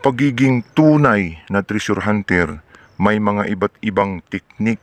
pagiging tunay na treasure hunter, may mga iba't ibang teknik,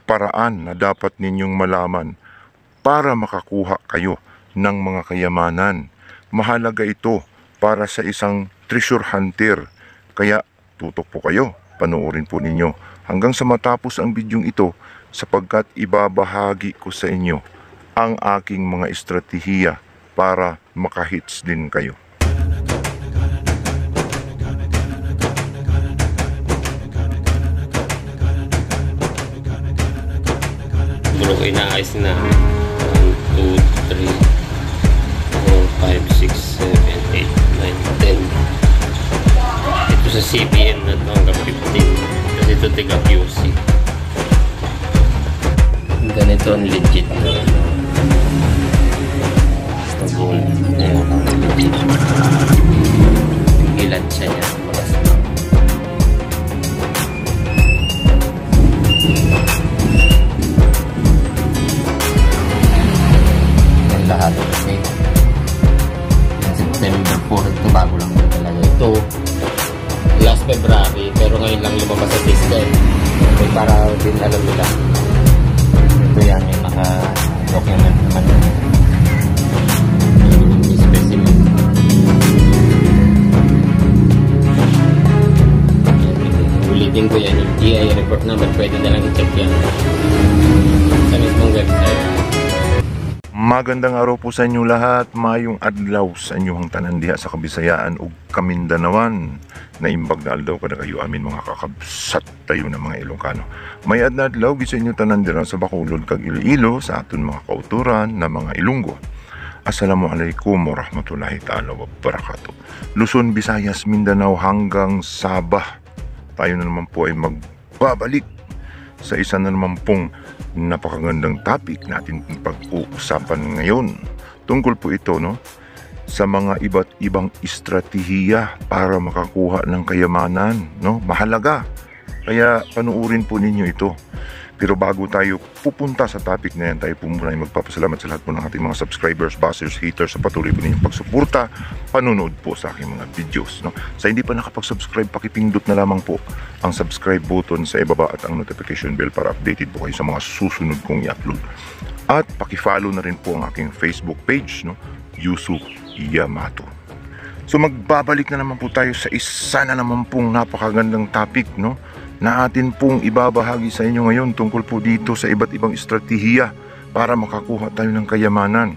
paraan na dapat ninyong malaman para makakuha kayo ng mga kayamanan. Mahalaga ito para sa isang treasure hunter. Kaya tutok po kayo, panoorin po ninyo hanggang sa matapos ang bidyong ito, sapagkat ibabahagi ko sa inyo ang aking mga estratehiya para makahits din kayo. Bro, inaayos na 1, 2, 3, 4, 5, 6, 7, 8, 9, 10. Ito sa CBM na ito hanggang 15 kasi ito tiga QC. Ganito ang legit na gold. Ayan, legit. Ilan siya niya. Magas na. Lahat kasi September 4 ito, bago lang ito talaga ito last February, pero ngayon lang lumabas sa system. Okay, para din alam nila ito yan, yung naka document naman yung specimen. Ulitin ko yan, yung GI report number, pwede na lang i-check yan sa mismong website. Magandang araw po sa inyo lahat, mayong adlaw sa inyong tanan diha sa Kabisayaan ug Kamindanawan. Naimbag na adlaw kada kayo amin mga kakabsat tayo ng mga Ilocano. May adlaw gid sa inyo tanan dira sa Bacolod kag Iloilo sa aton mga kauturan na mga Ilonggo. Assalamualaikum warahmatullahi taala wabarakatuh. Luzon, Visayas, Mindanao hanggang Sabah. Tayo na naman po ay magbabalik sa isa na naman pong napakagandang topic natin pag-uusapan ngayon. Tungkol po ito sa mga iba't ibang estratehiya para makakuha ng kayamanan, mahalaga. Kaya panuurin po ninyo ito. Pero bago tayo pupunta sa topic na yan, tayo po muna ay magpapasalamat sa lahat po ng ating mga subscribers, bashers, haters sa patuloy po ninyong pagsuporta, panunood po sa aking mga videos. Sa hindi pa nakapag-subscribe, pakipindot na lamang po ang subscribe button sa ibaba at ang notification bell para updated po kayo sa mga susunod kong i-upload. At pakifollow na rin po ang aking Facebook page, Yusuf Yamato. So magbabalik na naman po tayo sa isa na naman pong napakagandang topic, na atin pong ibabahagi sa inyo ngayon tungkol po dito sa iba't ibang estratehiya para makakuha tayo ng kayamanan.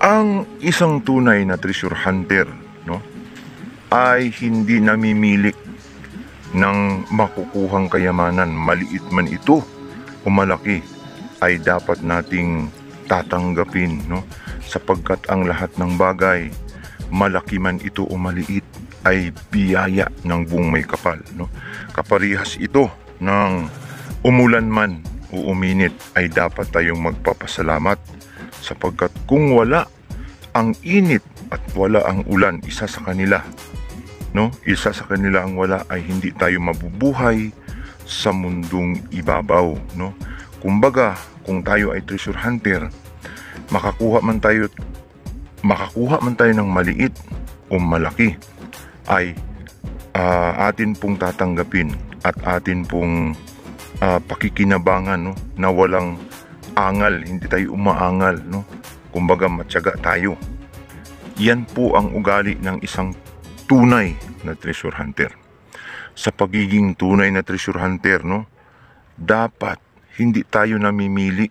Ang isang tunay na treasure hunter, ay hindi namimili ng makukuhang kayamanan, maliit man ito o malaki, ay dapat nating tatanggapin, sapagkat ang lahat ng bagay, malaki man ito o maliit, ay biyaya ng buong may kapal. Kaparihas ito ng umulan man o uminit, ay dapat tayong magpapasalamat, sapagkat kung wala ang init at wala ang ulan, isa sa kanila ang wala, ay hindi tayo mabubuhay sa mundong ibabaw. Kumbaga, kung tayo ay treasure hunter, makakuha man tayo ng maliit o malaki, ay atin pong tatanggapin at atin pong pakikinabangan, na walang angal, hindi tayo umaangal, kumbaga matyaga tayo. Yan po ang ugali ng isang tunay na treasure hunter. Sa pagiging tunay na treasure hunter, dapat hindi tayo namimili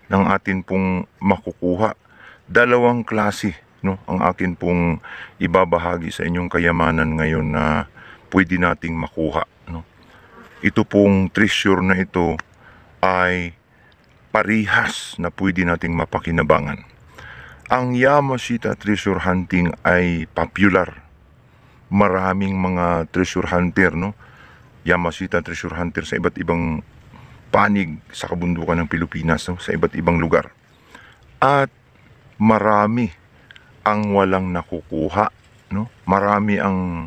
ng atin pong makukuha. Dalawang klase ang akin pong ibabahagi sa inyong kayamanan ngayon na pwede nating makuha. Ito pong treasure na ito ay parihas na pwede nating mapakinabangan. Ang Yamashita treasure hunting ay popular. Maraming mga treasure hunter, Yamashita treasure hunter sa iba't ibang panig sa kabundukan ng Pilipinas, sa iba't ibang lugar. At marami ang walang nakukuha, marami ang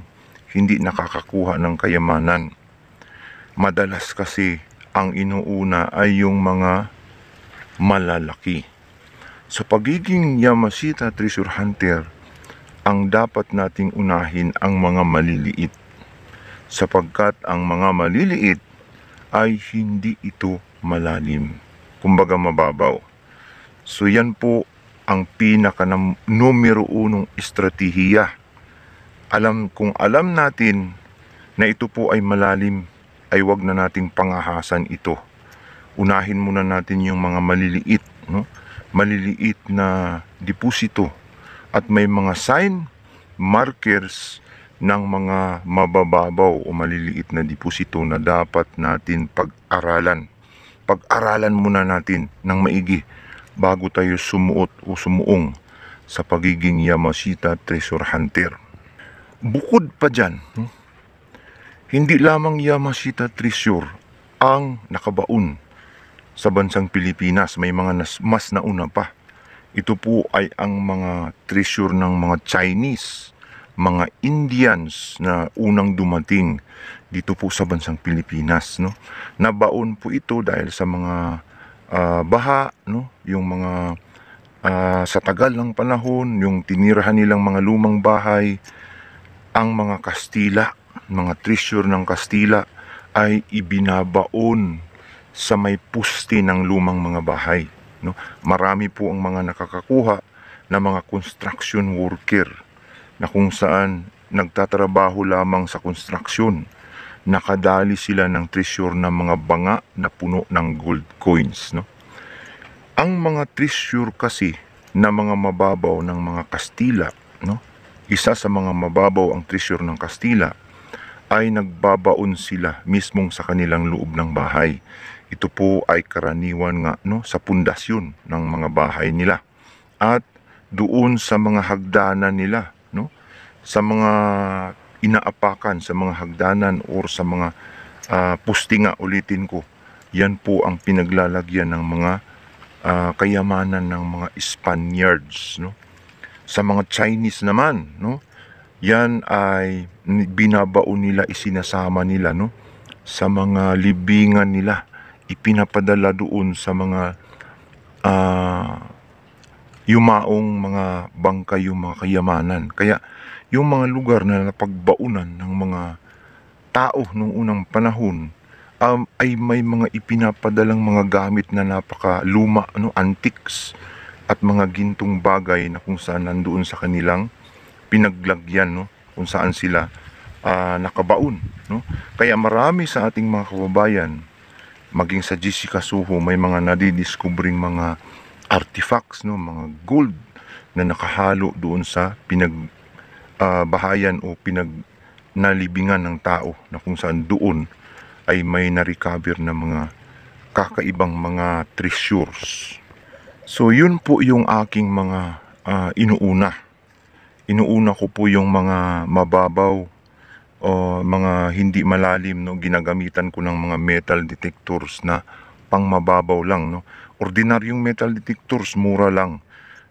hindi nakakakuha ng kayamanan. Madalas kasi ang inuuna ay yung mga malalaki. Sa pagiging Yamashita treasure hunter, ang dapat nating unahin ang mga maliliit, sapagkat ang mga maliliit ay hindi ito malalim, kumbaga mababaw. So yan po ang pinaka numero unong estratehiya. Kung alam natin na ito po ay malalim, ay wag na nating pangahasan ito. Unahin muna natin yung mga maliliit, no? Maliliit na deposito at may mga sign, markers ng mga mabababaw o maliliit na deposito na dapat natin pag-aralan. Pag-aralan muna natin ng maigi bago tayo sumuot o sumuong sa pagiging Yamashita Treasure Hunter. Bukod pa dyan, hindi lamang Yamashita Treasure ang nakabaon sa bansang Pilipinas, may mga mas nauna pa. Ito po ay ang mga treasure ng mga Chinese, mga Indians na unang dumating dito po sa bansang Pilipinas, no? Nabaon po ito dahil sa mga baha, no? Yung mga sa tagal ng panahon, yung tinirahan nilang mga lumang bahay, ang mga Kastila, mga treasure ng Kastila ay ibinabaon sa may puste ng lumang mga bahay, no? Marami po ang mga nakakakuha na mga construction worker na kung saan nagtatrabaho lamang sa construction, nakadali sila ng treasure ng mga banga na puno ng gold coins, no? Ang mga treasure kasi na mga mababaw ng mga Kastila, no? Isa sa mga mababaw ang treasure ng Kastila ay nagbabaon sila mismong sa kanilang loob ng bahay. Ito po ay karaniwan nga, no, sa pundasyon ng mga bahay nila at doon sa mga hagdanan nila, no, sa mga inaapakan, sa mga hagdanan or sa mga pusti nga, ulitin ko, yan po ang pinaglalagyan ng mga kayamanan ng mga Spaniards, no. Sa mga Chinese naman, no, yan ay binabaon nila, isinasama nila, no, sa mga libingan nila, ipinapadala doon sa mga yumaong mga bangkay, yung mga kayamanan. Kaya yung mga lugar na napagbaunan ng mga tao noong unang panahon ay may mga ipinapadalang mga gamit na napakaluma, ano, antiques at mga gintong bagay na kung saan nandoon sa kanilang pinaglagyan, no, kung saan sila nakabaon, no. Kaya marami sa ating mga kababayan, maging sa Jessica Suho, may mga nadidiscovering mga artifacts, no, mga gold na nakahalo doon sa bahayan o nalibingan ng tao, na kung saan doon ay may na-recover na mga kakaibang mga treasures. So yun po yung aking mga inuuna. Inuuna ko po yung mga mababaw o mga hindi malalim, no. Ginagamitan ko ng mga metal detectors na pang mababaw lang, no. Ordinaryong metal detectors, mura lang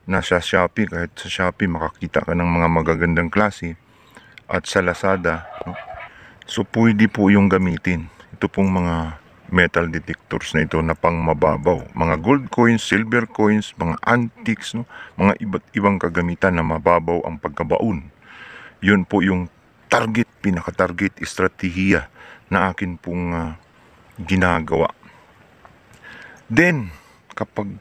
na sa Shopee. Kahit sa Shopee makakita ka ng mga magagandang klase, at sa Lazada, no. So pwede po yung gamitin ito pong mga metal detectors na ito na pang mababaw, mga gold coins, silver coins, mga antiques, no, mga iba't ibang kagamitan na mababaw ang pagkabaon. Yun po yung pinaka-target estratehiya na akin pong ginagawa. Then, kapag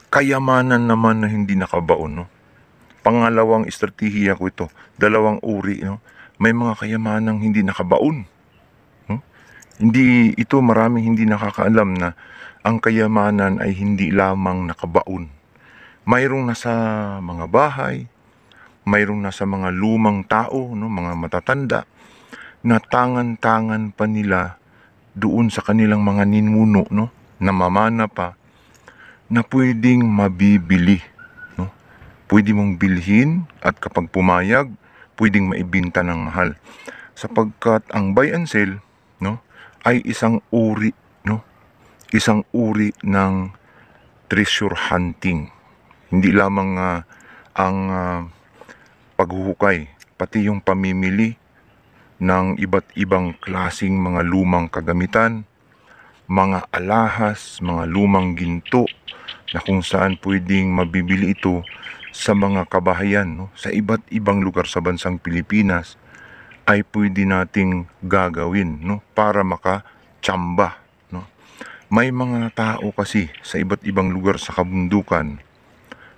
kayamanan naman na hindi nakabaon, no, pangalawang estratehiya ko ito, dalawang uri, no, may mga kayamanang hindi nakabaon. No? Hindi ito, maraming hindi nakakaalam na ang kayamanan ay hindi lamang nakabaon. Mayroong nasa mga bahay, mayroong nasa mga lumang tao, no, mga matatanda, na tangan-tangan pa nila doon sa kanilang mga ninuno, no, na mamana pa, na pwedeng mabibili, no. Pwede mong bilhin at kapag pumayag, pwedeng maibinta ng mahal. Sapagkat ang buy and sell, no, ay isang uri, no, isang uri ng treasure hunting. Hindi lamang ang paghuhukay, pati yung pamimili ng iba't ibang klasing mga lumang kagamitan, mga alahas, mga lumang ginto, na kung saan pwedeng mabibili ito sa mga kabahayan, no, sa iba't ibang lugar sa bansang Pilipinas ay pwede nating gagawin, no, para makachamba, no. May mga tao kasi sa iba't ibang lugar sa kabundukan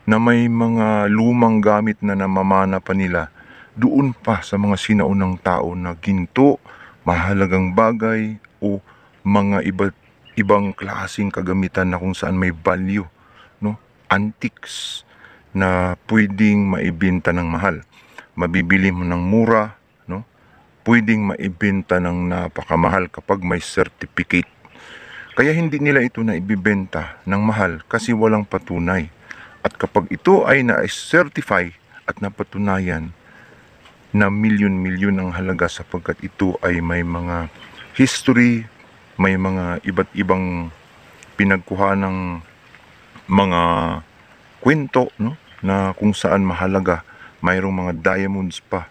na may mga lumang gamit na namamana pa nila doon pa sa mga sinaunang tao na ginto, mahalagang bagay o mga ibang klaseng kagamitan na kung saan may value, no? Antiques na pwedeng maibenta ng mahal. Mabibili mo ng mura, no? Pwedeng maibenta ng napakamahal kapag may certificate. Kaya hindi nila ito na ibibenta ng mahal kasi walang patunay. At kapag ito ay na-certify at napatunayan na milyon-milyon ang halaga sapagkat ito ay may mga history, may mga iba't ibang pinagkuha ng mga kwento, no, na kung saan mahalaga, mayroong mga diamonds pa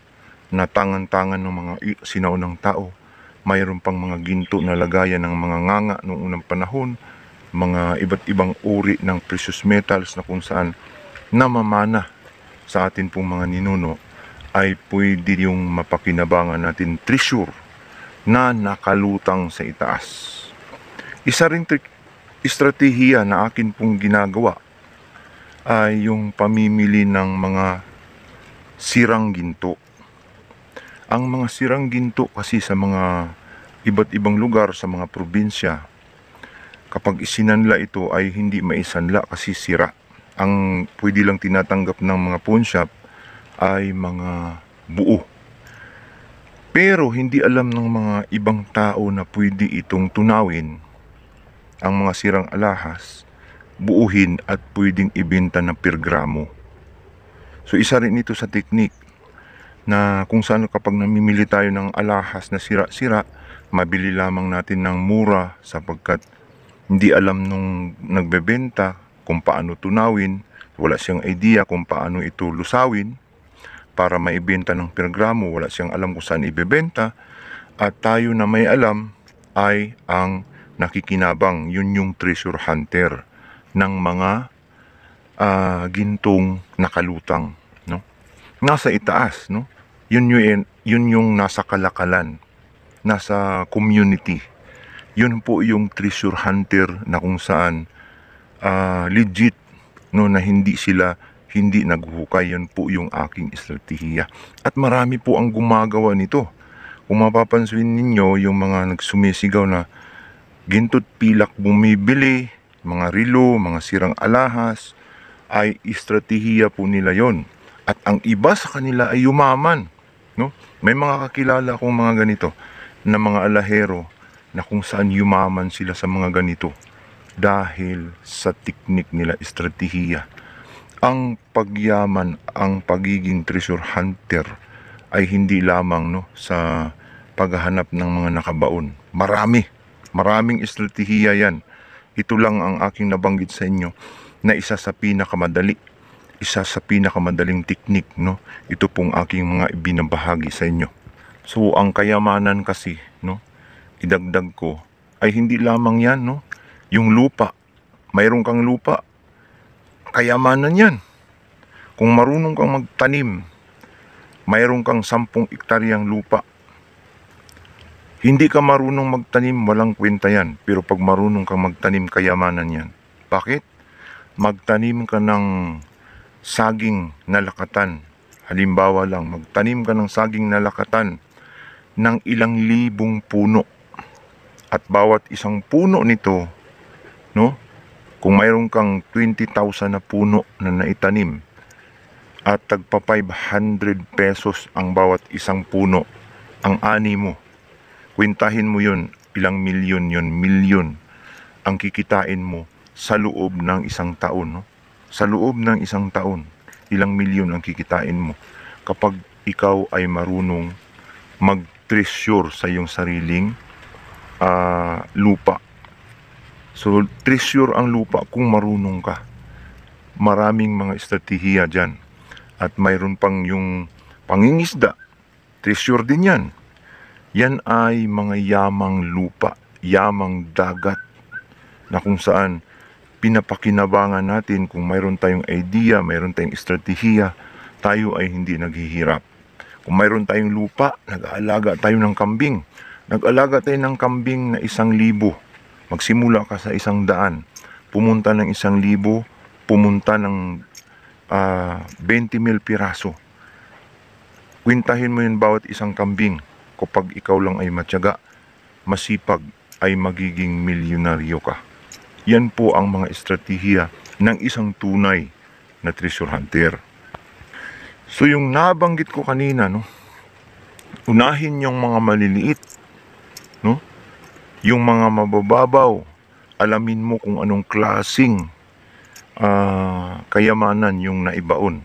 na tangan-tangan ng mga sinaunang tao, mayroon pang mga ginto na lagayan ng mga nganga noong unang panahon, mga iba't ibang uri ng precious metals na kung saan namamana sa atin pong mga ninuno ay pwede yung mapakinabangan natin treasure na nakalutang sa itaas. Isa ring estratehiya na akin pong ginagawa ay yung pamimili ng mga sirang ginto. Ang mga sirang ginto kasi sa mga iba't ibang lugar sa mga probinsya, kapag isinanla ito ay hindi maisanla kasi sira. Ang pwede lang tinatanggap ng mga pawn shop ay mga buo. Pero hindi alam ng mga ibang tao na pwede itong tunawin, ang mga sirang alahas, buuhin at pwedeng ibenta ng per gramo. So isa rin ito sa teknik na kung saan kapag namimili tayo ng alahas na sira-sira, mabili lamang natin ng mura sapagkat hindi alam nung nagbebenta kung paano tunawin, wala siyang idea kung paano ito lusawin para maibenta ng per gramo, wala siyang alam kung saan ibebenta, at tayo na may alam ay ang nakikinabang, yun yung treasure hunter ng mga gintong nakalutang, no? Nasa itaas, no? Yun yung nasa kalakalan, nasa community. Yun po yung treasure hunter na kung saan legit, no, na hindi naghuhukay. Yan po yung aking estratehiya. At marami po ang gumagawa nito. Kung mapapansin ninyo, yung mga nagsumisigaw na ginto't pilak bumibili, mga rilo, mga sirang alahas, ay estratehiya po nila yon. At ang iba sa kanila ay yumaman, no? May mga kakilala akong mga ganito na mga alahero na kung saan yumaman sila sa mga ganito dahil sa teknik nila, estratehiya. Ang pagyaman, ang pagiging treasure hunter ay hindi lamang, no, sa paghahanap ng mga nakabaon. Maraming estratehiya yan. Ito lang ang aking nabanggit sa inyo na isa sa pinakamadaling teknik, no. Ito pong aking mga ibinabahagi sa inyo. So ang kayamanan kasi, no, idagdag ko ay hindi lamang yan, no. Yung lupa, mayroon kang lupa, kayamanan yan. Kung marunong kang magtanim, mayroon kang 10 hektaryang lupa. Hindi ka marunong magtanim, walang kwenta yan. Pero pag marunong kang magtanim, kayamanan yan. Bakit? Magtanim ka ng saging na lakatan. Halimbawa lang, magtanim ka ng saging na lakatan ng ilang libong puno. At bawat isang puno nito, no, kung mayroon kang 20,000 na puno na naitanim at tagpa 500 pesos ang bawat isang puno, ang ani mo, kwentahin mo yun, ilang milyon yun, milyon ang kikitain mo sa loob ng isang taon, no? Sa loob ng isang taon, ilang milyon ang kikitain mo kapag ikaw ay marunong mag-treasure sa iyong sariling lupa. So, treasure ang lupa kung marunong ka. Maraming mga estratehiya dyan. At mayroon pang yung pangingisda. Treasure din yan. Yan ay mga yamang lupa, yamang dagat, na kung saan pinapakinabangan natin, kung mayroon tayong idea, mayroon tayong estratehiya, tayo ay hindi naghihirap. Kung mayroon tayong lupa, nag-aalaga tayo ng kambing. Nag-alaga tayo ng kambing na 1,000. Magsimula ka sa 100. Pumunta ng 1,000, pumunta ng 20,000 piraso. Kwintahin mo yun bawat isang kambing. Kapag ikaw lang ay matyaga, masipag, ay magiging milyonaryo ka. Yan po ang mga estratehiya ng isang tunay na treasure hunter. So yung nabanggit ko kanina, no, unahin yung mga maliliit, no, yung mga mabababaw. Alamin mo kung anong klasing kayamanan yung naibaon.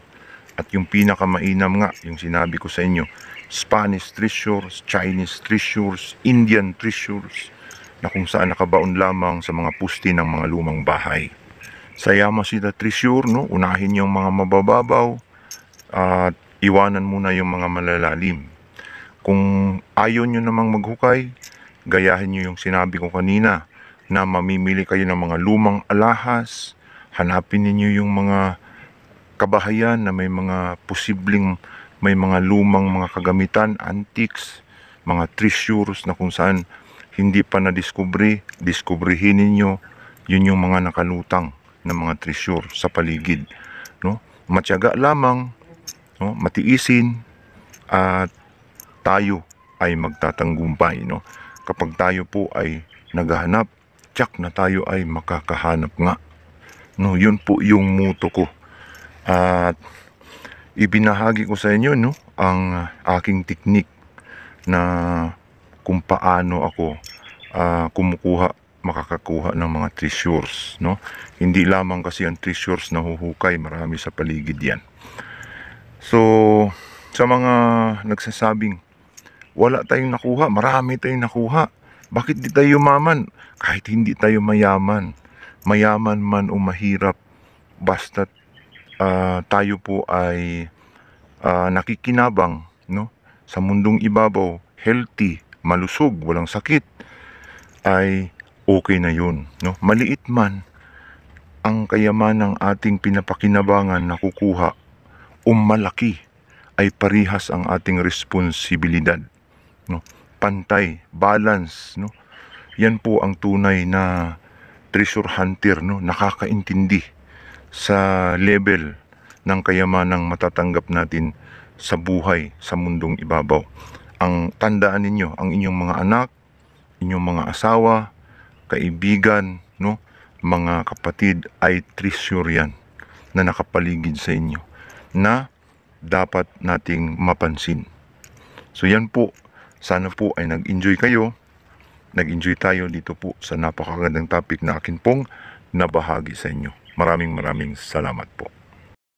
At yung pinakamainam nga, yung sinabi ko sa inyo, Spanish treasures, Chinese treasures, Indian treasures, na kung saan nakabaon lamang sa mga pusti ng mga lumang bahay. Sa Yamashita treasure, no, unahin yung mga mabababaw at iwanan muna yung mga malalalim. Kung ayaw nyo namang maghukay, gayahin nyo yung sinabi ko kanina, na mamimili kayo ng mga lumang alahas, hanapin ninyo yung mga kabahayan na may mga posibleng, may mga lumang mga kagamitan, antiques, mga treasures na kung saan hindi pa na-discovery, diskubrihin ninyo, yun yung mga nakalutang na mga treasure sa paligid, no? Matyaga lamang, no? Matiisin, at tayo ay magtatanggumpay, no? Kapag tayo po ay naghahanap, tsak na tayo ay makakahanap nga, no? Yun po yung muto ko. At ibinahagi ko sa inyo, no, ang aking teknik na kung paano ako makakakuha ng mga treasures, no? Hindi lamang kasi ang treasures na huhukay, marami sa paligid yan. So, sa mga nagsasabing wala tayong nakuha, marami tayong nakuha, bakit di tayo yumaman? Kahit hindi tayo mayaman, mayaman man o mahirap, basta tayo po ay nakikinabang, no, sa mundong ibabaw, healthy, malusog, walang sakit, ay okay na yun, no? Maliit man ang kayamanang ating pinapakinabangan na kukuha o malaki, ay parihas ang ating responsibilidad, no? Pantay, balance, no? Yan po ang tunay na treasure hunter, no? Nakakaintindi sa level ng kayamanang matatanggap natin sa buhay sa mundong ibabaw. Ang tandaan ninyo, ang inyong mga anak, inyong mga asawa, kaibigan, no, mga kapatid, ay treasure yan na nakapaligid sa inyo na dapat nating mapansin. So yan po, sana po ay nag-enjoy kayo. Nag-enjoy tayo dito po sa napakagandang topic na akin pong nabahagi sa inyo. Maraming salamat po.